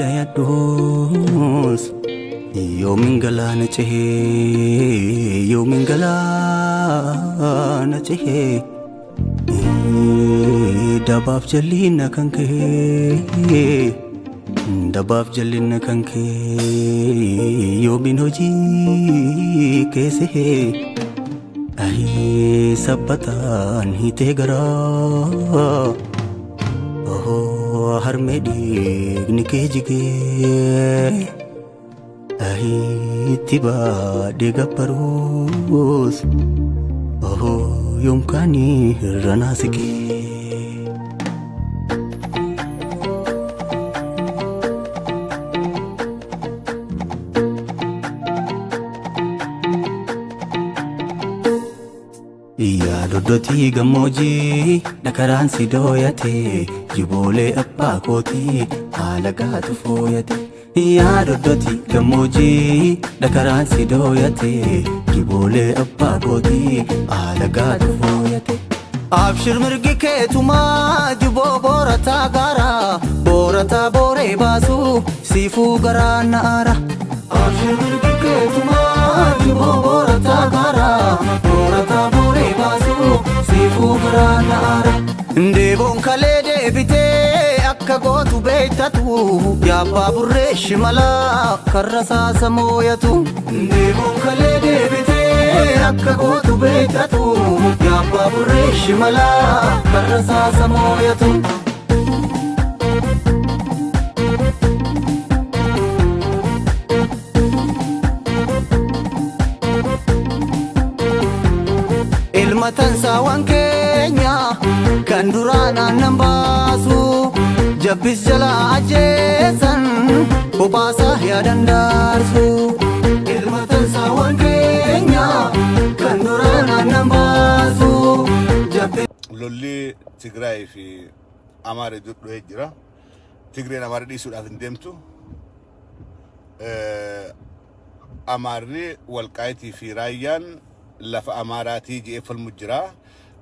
dhayadhoos yoomin galaana cehee yoomin galaana cehee dabaaf jalliina kan kee dabaaf jalliina kan kee yoomin hojii keessee sabbataan hitee garaa harmee dhiigni kee jigee itti baadhee gabbaruus yoomkaanii irra naasikee Dodoti gamoji nakaraan si dooyate jiboolee abbaa kootii haala gaatu fooyate yaa dodoti gamoji nakaraan si dooyate jiboolee abbaa kootii haala gaatu fooyate abshir mirgi keetumaa jiboo boorataa gaara boorataa booree baasu siifuu garaa naara abshir mirgi keetumaa jiboo boorataa gaara boorataa booree baasu siifuu garaa naara ndeeboon kalee deebitee akka gootu beektatu yaabbaa burree shimalaa karra saasa mooyatu ndeeboon kalee deebitee akka gootu beektatu yaabbaa burree shimalaa karra saasa mooyatu Tansawan keenya kan duraan aannan baasu jabbis jala ajjeesan bobaasaa yaadan daarsu ilma tansawan keenya kan duraan aannan baasu jabbis lolli Tigraayii fi Amaara dhufee jira. Tigreen Amaara dhiisuudhaaf hin deemtu. Amaarri Walqaayitii fi Raayyaan lafa Amaaraatii jee falmu jira.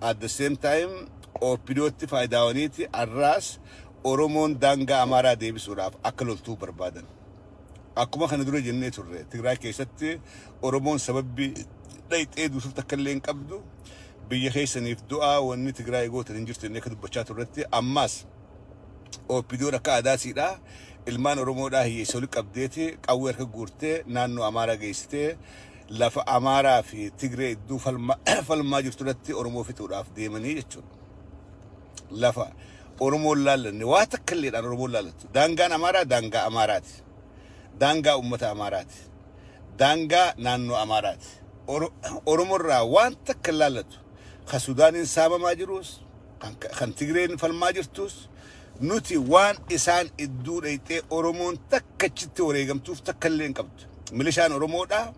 At the same time opidootti faayidaawwaniiti arraas Oromoon daangaa Amaaraa deebisuudhaaf akka loltuu barbaadan. Akkuma kana dura jennee turre Tigraay keessatti Oromoon sababbii dhayxee duusuuf takka illee hin qabdu biyya keessaniif du'aa wanni Tigraay gootan hin jirtu inni akka dubbachaa turretti ammaas opidoon akka aadaasiidha ilmaan Oromoodhaa hiyyeessa olii qabdeeti qawwee harka guurtee naannoo Amaaraa geessitee lafa Amaara fi Tigree iddoo falmaa jirtutti Oromoo fixuudhaaf deemanii jechuudha. Lafa Oromoo laallanne waa takka illeedhaan Oromoo laallattu. Daangaan Amaaraa daangaa Amaaraati. Daangaa uummata Amaaraati. Daangaa naannoo Amaaraati. Oromoorraa waan takka laallattu. Kan Sudaaniin saamamaa jirus, kan Tigreen falmaa jirtus, nuti waan isaan iddoo dhayxee Oromoon takka achitti wareegamtuuf takka illee hin qabdu. Milishaan Oromoodhaa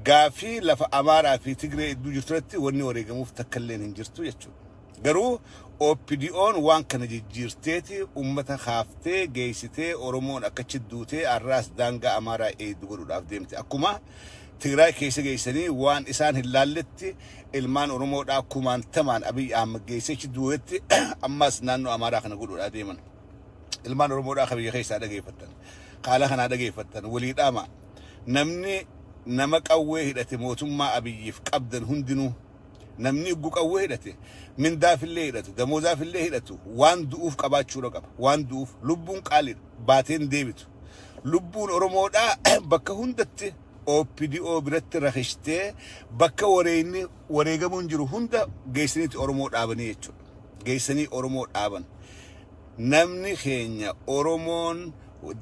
Gaafi lafa Amaaraa fi Tigree iddoo jirtutti wanni wareegamuuf takka illee hin jirtu jechuudha. Garuu OPDO'n waan kana jijjiirteeti uummata haaftee geessitee Oromoon akka chidduutee arraas daangaa Amaaraa eedduu godhuudhaaf deemte. Akkuma Tigraay keessa geessanii waan isaan hin laalletti ilmaan Oromoodhaa kumaantamaan Abiy Ahmed geessee chidduutetti ammas naannoo Amaaraa kana godhuudhaaf deeman. Ilmaan Oromoodhaa biyya keessaa dhageeffattan. Haala kanaa dhageeffattan waliidhaama. Namni nama qawwee hidhate mootummaa Abiyyiif qabdan hundinuu namni uggu qawwee hidhate mindaafillee hidhatu damoozaafillee hidhatu waan du'uuf qabaachuudha qaba waan du'uuf lubbuun qaaliidha baateen deebitu lubbuun Oromoodhaa bakka hundatti OPDO biratti rakhishtee bakka wareegamuun jiru hunda geessaniiti Oromoo dhaabanii jechuudha geessanii Oromoo dhaaban namni keenya Oromoon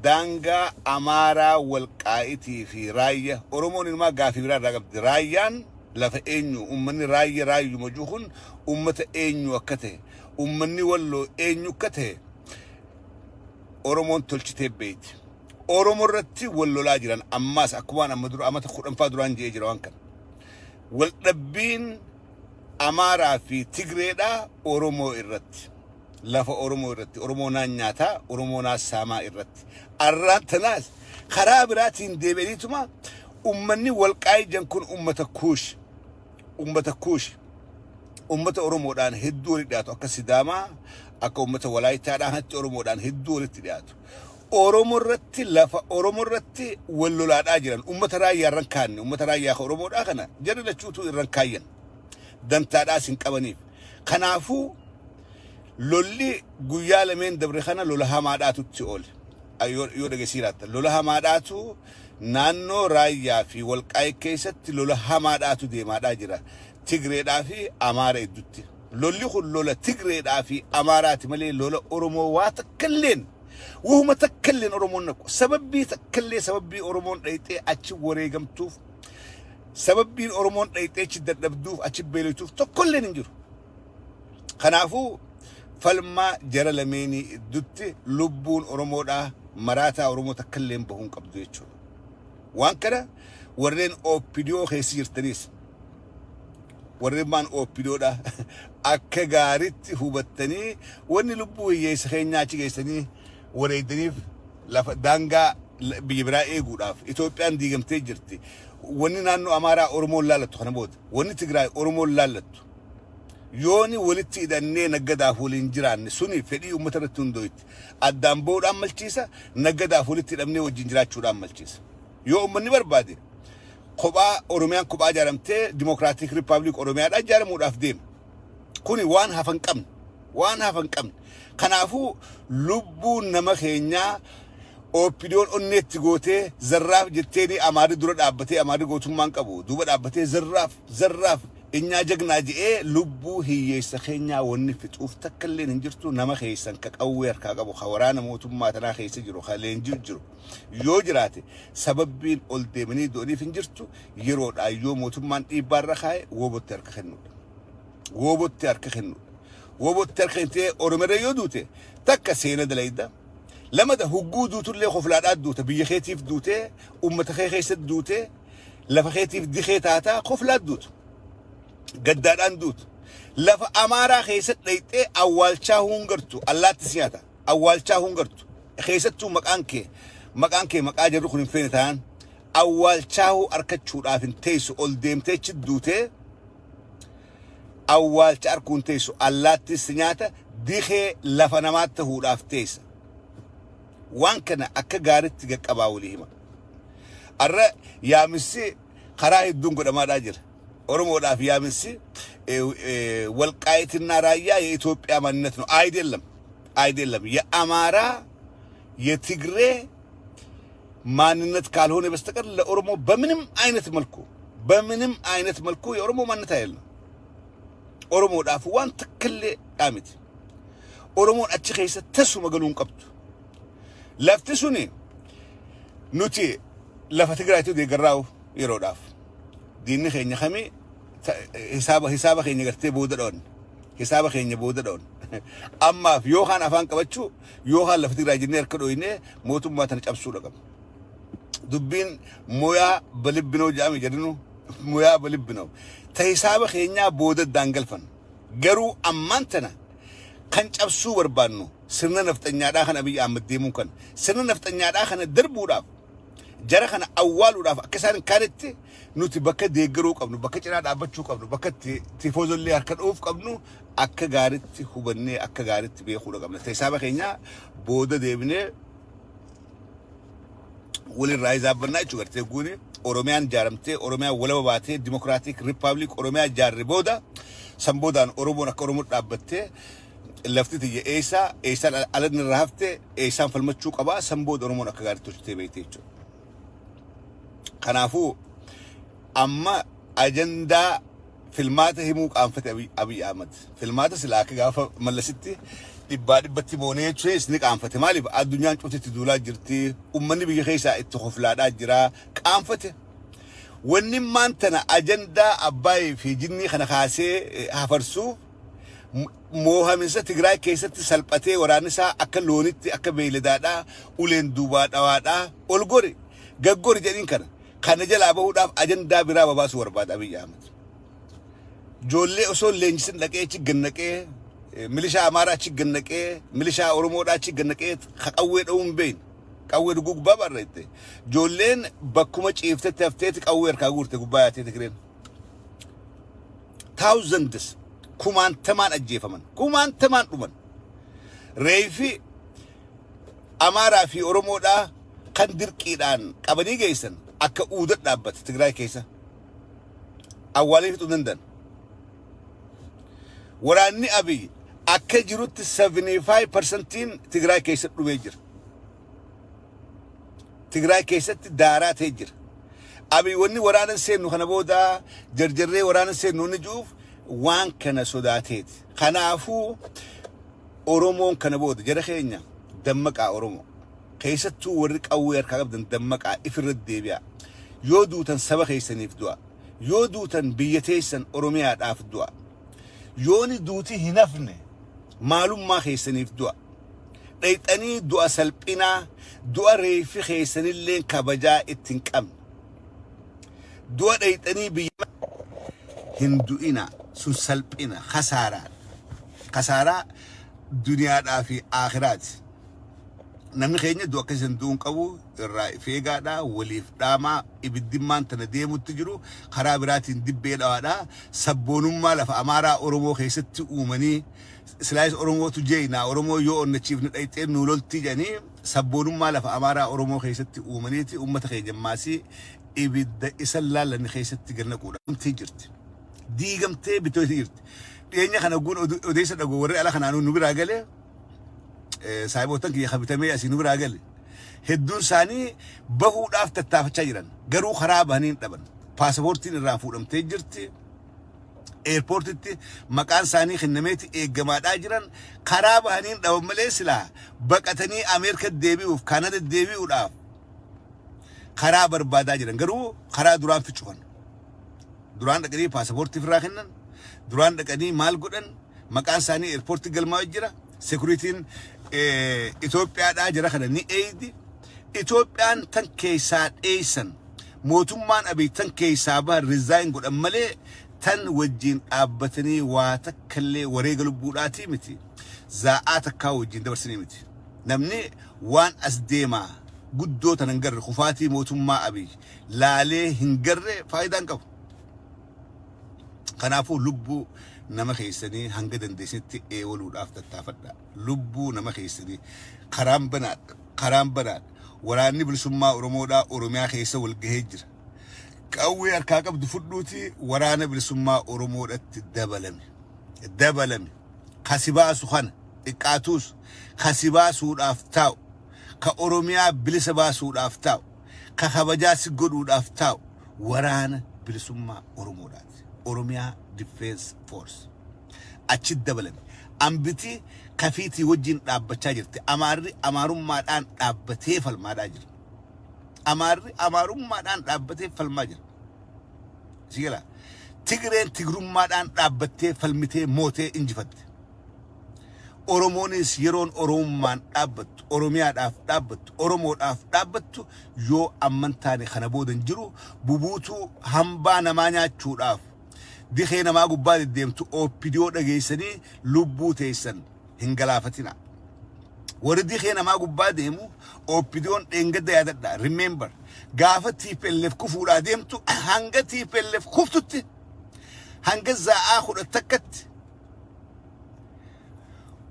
daangaa Amaaraa Walqaayitii fi Raayyaa Oromoon ilmaa gaafii biraa irraa qabdi Raayyaan lafa eenyu ummanni Raayyuu majuuhun ummata eenyu akka ta'e ummanni Walloo eenyu akka ta'e Oromoon tolchitee beeyti Oromoo irratti wallolaa jiran ammaas akkuma amma dura amata 10 duraan jee jira waan kana waldhabbiin Amaaraa fi Tigreedha Oromoo irratti lafa Oromoo irratti Oromoo naan nyaataa Oromoo naan saamaa irratti arraan tanaas karaa biraatiin deebi'aniituma ummanni Walqaayi jankun ummata kuush ummata Oromoodhaan hedduu walitti dhiyaatu akka Sidaamaa akka ummata Walaayittaadhaan hatti Oromoodhaan hedduu walitti dhiyaatu Oromorratti lafa Oromorratti wallolaadhaa jiran ummata raayyaa irraan kaanne ummata raayyaa Oromoodhaa kana jarri lachuutu irraan kaayyan dantaadhaa sin qabaniif kanaafuu lolli guyyaa lameen dabre kana lola hamaadhaatutti oole yoo dhageessiiratta lola hamaadhaatu naannoo raayyaa fi walqaa'ee keessatti lola hamaadhaatu deemaadhaa jira Tigreedhaa fi Amaara iddutti lolli kun lola Tigreedhaa fi Amaaraati malee lola Oromoo waa takkalleen وهم تكلن أرمون نكو سببي تكلي سببي أرمون ريتي أشيب وريجمتوف سببي أرمون ريتي أشيد دبدوف أشيب بيلوتوف تكلن نجور خنافو فلما جرى لميني دوتي لبون أرمودا مراتا أرمو تكلم بهم قبضو يشون وان كده ورين أو فيديو خيسير تنيس ورين مان أو فيديو دا أكغاريت هوبتني وني لبو يسخين ناتي جيسني وريدنيف دانغا بيبرا ايغوداف ايثيوبيان ديغمتي جرتي وني نانو امارا اورمول لالتو خنبود وني تግራይ اورمول لالتو يوني ولتي دني نغدا فولين جيران سوني فدي امترتون دويت ادام بود املچيسا نغدا فولتي دمني وجنجراچو املچيسا يو مني بربادي قبا اورميان قبا جارمتي ديموكراتيك ريبابليك اورميا دا جارمو دافديم كوني وان هافن قم كنافو لبو نمخينيا اوبيدون اونيت غوتي زراف جتيني اماري درو دابتي اماري غوتومان قبو دوبا دابتي زراف انيا جغنا جي لبو هي سخينيا وني فطوف تكلين انجرتو نمخيسن كقوير كقبو خوران موتوما تنا خيس جرو خالين جرو يو جراتي سببين اولدمني دوني فنجرتو يرود ايو موتومان يبارخاي وبوترك خنو وبوتر خنتي أورمرة يودوته تك سينة دليدا لما ده هجودو تلي خفلات دوته بيخيتيف دوته تخيخيست دوته لفخيتيف دي خيتاتا خفلات دوت قدران دوت لف أمارا خيست ليته أول شاهونغرتو الله تسياتا أول شاهونغرتو خيستو مكانكي مكاجر رخن فين تان أول شاهو أركتشو رافن تيسو أول ديم تيش دوته أول تأركون تيسو الله تسنياتا ديخي لفنامات تهود أفتيسا وان كان أكا غارت تيجا كباوليهما الرأي يا مسي خراه الدنقو دما راجر أرمو داف يا مسي والقايت النارايا يتوبيا منتنو آيدلم يا أمارا يا تيغري ماننت كالهوني بستقر لأرمو بمنم عينت ملكو يا أرمو مانتا يلنا أورمو دافوان تكلي قامت أورمو أتشخيسة تسو مقالون قبتو لافتسوني نوتي لافتقرايتو دي قراو يرو داف ديني خيني خمي حسابة خيني قرتي بودرون أما في يوخان أفان قبتشو يوخان لافتقراي جنير كدويني موتو ما تنجابسو لقم دبين مويا بلبنو جامي جرنو مويا بلبنو تحسابه خينيا بودة دانجلفن جرو أمانتنا كنش أبسو بربانو سرنا نفتنيا داخن أبي أحمد ديمون كان سرنا نفتنيا داخن الدرب وراف جرا خنا أول وراف كسرن كارت نوتي بكت ديجرو قبنو بكت جنا دابتشو قبنو بكت تفوز اللي هركن أوف قبنو أكا غارت خوبني أكا غارت بيخوله قبنو تحسابه خينيا بودة ديبني ولي رايز أبنا يشوفر تقولي أوروميان جارمتي أوروميا ولا بباتي ديمقراطيك ريبابليك أوروميا جاربودا سمبودان أورومونا كوروموت أبتة لفتي تيجي إيسا على الرهفتة إيسا فالمتشوك أبا سمبود أورومونا كغاري توشتي بيتيجو خنافو أما أجندا فيلمات هموك أنفت أبي أحمد فيلمات سلاك غافة ملستي دباتي بوني تشي سنيك أنفت مالي الدنيا نشوتي تدولا جرتي أمني بيجي خيسا اتخفلات جرا كأنفت ونمانتنا أجندا أباي في جني خنا خاسي هفرسو موهمنسا تግራይ keessatti salphatee waraanisa akka loonitti akka beeladaadha uleen duubaadha waadha olgori gaggori jedhin kana jala bahuudhaaf ajandaa biraa babaasu barbaada Abiy Ahmed joollee osoo leenjisin dhaqee ci gannaqee milishaa Amaaraa ci gannaqee milishaa Oromoodhaa ci gannaqee qawwee dhawuun beeyin qawwee gubbaa barreette joolleen bakkuma ciiftetti hafteeti qawwee harkaa guurte gubbaa yaatee Tigreen thousands kumaan tamaan ajjeefaman kumaan tamaan dhuman reefi Amaara fi Oromoodhaa kan dirqiidhaan qabanii geessan akka uudat dhaabbate Tigraay keessa awwaalee fixuu dandan. Waraanni Abiy akka jirutti 75% Tigraay keessa dhumee jira. Tigraay keessatti daaraa ta'ee jira. Abiy wanni waraanan seennu kana booda jarjarree waraanan seennu ni juuf waan kana sodaateeti. Kanaafuu Oromoon kana booda jara keenya dammaqaa Oromoo keessattuu warri qawwee harkaa qabdan dammaqaa ifirratti deebi'a. Yoo duutan saba keessaniif du'a. Yoo duutan biyya teessan Oromiyaadhaaf du'a. Yooni duuti hin hafne maalummaa keessaniif du'a. Dhayxanii du'a salphinaa du'a reefi keessanillee kabajaa ittiin qabne. Du'a dhayxanii biyya hin du'ina sun salphina khasaaraa duniyaadhaa fi aakhiraati. Namni keenya du'a akkasiin du'uun qabu irraa feegaadhaa waliif dhaamaa ibiddimmaan tana deemutti jiru karaa biraatiin dibbee dhawaadhaa sabboonummaa lafa Amaaraa Oromoo keessatti uumanii silaayis Oromootu jeeyinaa Oromoo yoo onnachiifne dhayxeen nu loltii jedhanii sabboonummaa lafa Amaaraa Oromoo keessatti uumaniiti uummata keenya maasii ibidda isa laalanni keessatti gannaquudhaamtii jirti. Diigamtee bitootii jirti. Dhiyeenya kana guun odeessa dhagoo warri ala kanaan nu biraa galee saayiboottan kiyya kabitamee asii nu biraa gale. Hedduun isaanii bahuudhaaf tattaafachaa jiran garuu karaa bahanii hin dhaban. Paasapoortiin irraa fuudhamtee jirti. Eerpoortitti maqaan isaanii kennameeti eeggamaadhaa jiran karaa bahanii hin dhaban malee silaa baqatanii Ameerika deebi'uuf Kaanada deebi'uudhaaf karaa barbaadaa jiran garuu karaa duraan ficuufan. Duraan dhaqanii paasapoortii irraa kennan. Duraan dhaqanii maal godhan maqaan isaanii eerpoortii galmaa'ee jira. Sekuritiin Itoophiyaadhaa jira kana ni eeydi. Itoophiyaan tan keessaa dheessan mootummaan Abiy tan keessaa bahan rizaayin godhan malee tan wajjin dhaabbatanii waa takkallee wareega lubbuudhaatii miti. Zaa'aa takkaa wajjin dabarsanii miti. Namni waan as deemaa guddoo tan hin garre kufaatii mootummaa Abiy laalee hin garre faayidaa hin qabu. Kanaafuu lubbuu nama keessanii hanga dandeessanitti eewaluudhaaf tattaafadha. Lubbuu nama keessanii karaan banaadha. Waraanni bilisummaa Oromoodhaa Oromiyaa keessa wal gahee jira. Qawwee harkaa qabdu fudhuuti waraana bilisummaa Oromoodhaatti dabalame. Kasibaasu kana xiqqaatuus kasibaasuudhaaf taa'u. Ka Oromiyaa bilisa baasuudhaaf taa'u. Ka kabajaa si godhuudhaaf taa'u. Waraana bilisummaa Oromoodhaati. Oromia Defense Force. Achi dabalame. Ambiti kafiitii wajjin dhaabbachaa jirti. Amaarummaadhaan dhaabbatee falmaadhaa jira. Amaarummaadhaan dhaabbatee falmaa jira. Sigala. Tigreen tigrummaadhaan dhaabbattee falmitee mootee injifatte. Oromoonis yeroon Oromummaan dhaabbattu, Oromiyaadhaaf dhaabbattu, Oromoodhaaf dhaabbattu yoo ammantaane kana boodan jiru bubuutuu hambaa namaa nyaachuudhaaf dikhee namaa gubbaa deddeemtu oopidiyoo dhageessanii lubbuu teessan hin galaafatina. Warri dikhee namaa gubbaa deemu oopidiyoon dheengadda yaadadha. Remember gaafa TPLF kufuudhaa deemtu hanga TPLF kuftutti hanga zaa'aa 11tti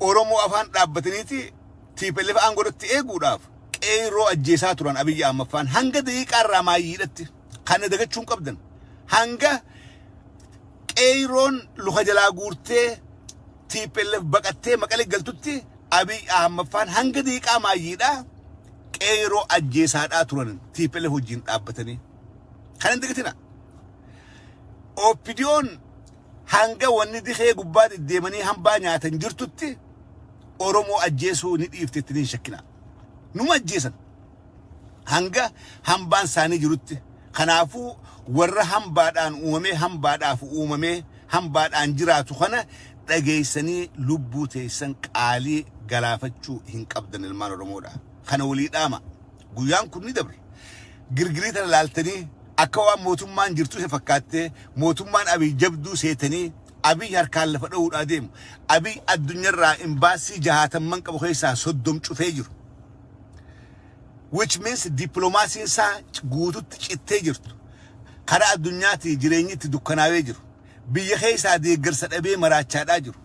Oromoo afaan dhaabbataniiti TPLF aangoodatti eeguudhaaf qeerroo ajjeesaa turan Abiyyi Ahmaffaan hanga daqiiqaarraa maayyiidhatti kana dagachuun qabdan hanga qeerroon luka jalaa guurtee TPLF baqattee Maqalee galtutti Abiyyi Ahmaffaan hanga daqiiqaa maayyiidhaa qeerroo ajjeesaadhaa turan TPLF wajjin dhaabbatanii kana dagatina. Opidiyoon hanga wanni dikhee gubbaa deddeemanii hambaa nyaatan jirtutti Oromoo ajjeesuu ni dhiiftettiniin shakkina. Numa ajjeesan hanga hambaan isaanii jirutti. Kanaafuu warra hambaadhaan uumamee hambaadhaan jiraatu kana dhageessanii lubbuu teessan qaalii galaafachuu hin qabdan ilmaan Oromoodha. Kana walii dhaama. Guyyaan kun ni dabre. Girgirii tana laaltanii akka waan mootummaan jirtu se fakkaattee mootummaan Abiy jabduu seetanii Abiy harkaan lafa dha'uudhaa deemu. Abiy addunyaarraa imbaasii 60 qabu keessaa 30 cufee jiru. Which means diplomaasiin isaa guututti cittee jirtu. Karaa addunyaatti jireenyitti dukkanaawee jiru. Biyya keessaa deeggarsa dhabee maraachaadhaa jiru.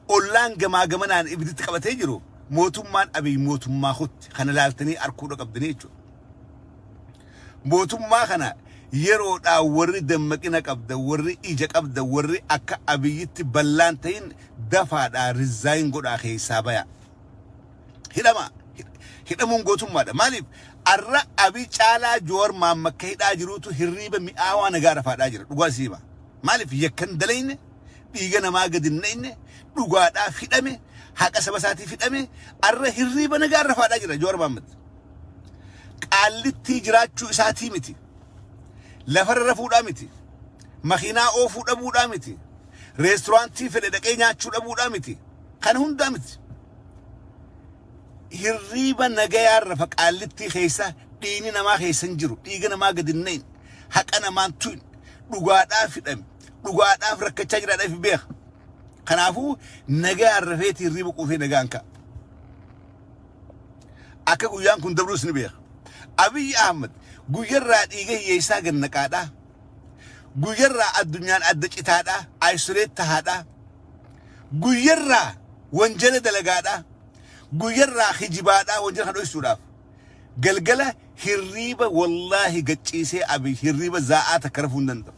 Ollaan gamaa gamanaan ibiditti qabatee jiru. mootummaan abii mootummaa hutti kana laaltanii arkuudha qabdanii jechuudha. Mootummaa kana yeroodhaa warri dammaqina qabda warri ija qabda warri akka abiyyitti ballaan ta'in dafaadhaa rizaayin godhaa keessaa baya. Hidhamuun gootummaadha. Maaliif arra abii caalaa joor maammakka hidhaa jiruutu hirriiba mi'aawaa nagaa rafaadhaa jira dhugaa siiba. Maaliif yakkan dalayne dhiiga namaa gadi nayne dhugaadhaaf hidhame haqa saba isaatiif hidhame arra hirriiba nagaa rafaadhaa jira joor maammat. Qaallittii jiraachuu isaatii miti. Lafarra rafuudhaa miti. Makiinaa oofuu dhabuudhaa miti. Reesturaantii fedhe dhaqee nyaachuu dhabuudhaa miti. Kana hundaa miti. Hirriiba nagayaa rafa qaallittii keessa dhiini namaa keessan jiru dhiiga namaa gadi nayin haqa namaan tuyin dhugaadhaaf hidhame dhugaadhaaf rakkachaa jiraadhaaf beeka. Kanaafuu nagaa rafeetii hirriiba quufee nagaan ka'a. Akka guyyaan kun dabruus ni beeka. Abiy Ahmed guyyarraa dhiiga hiyyeessaa gannaqaadhaa. Guyyarraa addunyaan adda citaadhaa. Ayisoleet tahaadhaa. Guyyarraa wanjala dalagaadhaa. Guyyarraa hijibaadhaa wanjala kan dhoysuudhaaf. Galgala hirriiba wallaahi gacciisee abiy hirriiba zaa'aa takka rafuu hin danda'u.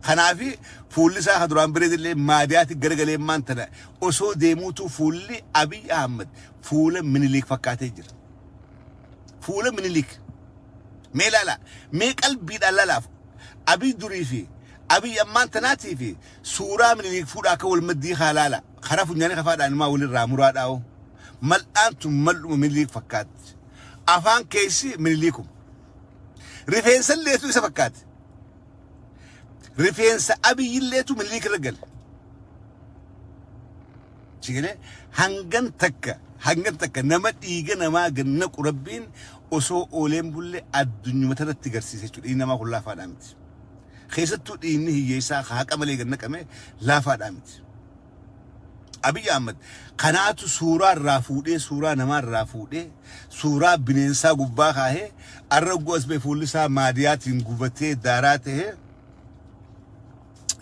Kanaafi fuulli isaa kan duraan bireedillee maadiyaatti garagalee maantana osoo deemuutu fuulli Abiy Ahmed fuula Minilik fakkaatee jira. Fuula Minilik. Mee laala mee qalbiidhaan lalaaf Abiy durii fi Abiy ammaan tanaatii fi suuraa Minilik fuudhaa akka wal maddii haalaala. Karaa funyaanii kafaadhaan maa walirraa muraadhaa'u. Mal'aantu mal'uma Minilik fakkaatti. Afaan keessi Minilikum. Rifeensa illeetu isa fakkaatti. Rifeensa Abiy illeetu Minilik ragal. Chigale hangan takka nama dhiiga namaa ganna qurabbiin osoo ooleen bulle addunyuma irratti garsiise jechuudha. Dhiigni namaa kun laafaadhaa miti. Keessattuu dhiigni hiyyeessaa haqa malee ganna qame laafaadhaa miti. Abiy Ahmed kanaatu suuraa irraa fuudhee suuraa namaa irraa fuudhee suuraa bineensaa gubbaa kaahee arraggu as bee fuulli isaa maadiyaatiin gubatee daaraa ta'ee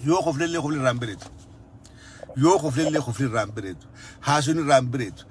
yoo qoflellee qofli irraan bireetu. Yoo qoflellee qofli irraan bireetu. Haasuun irraan bireetu.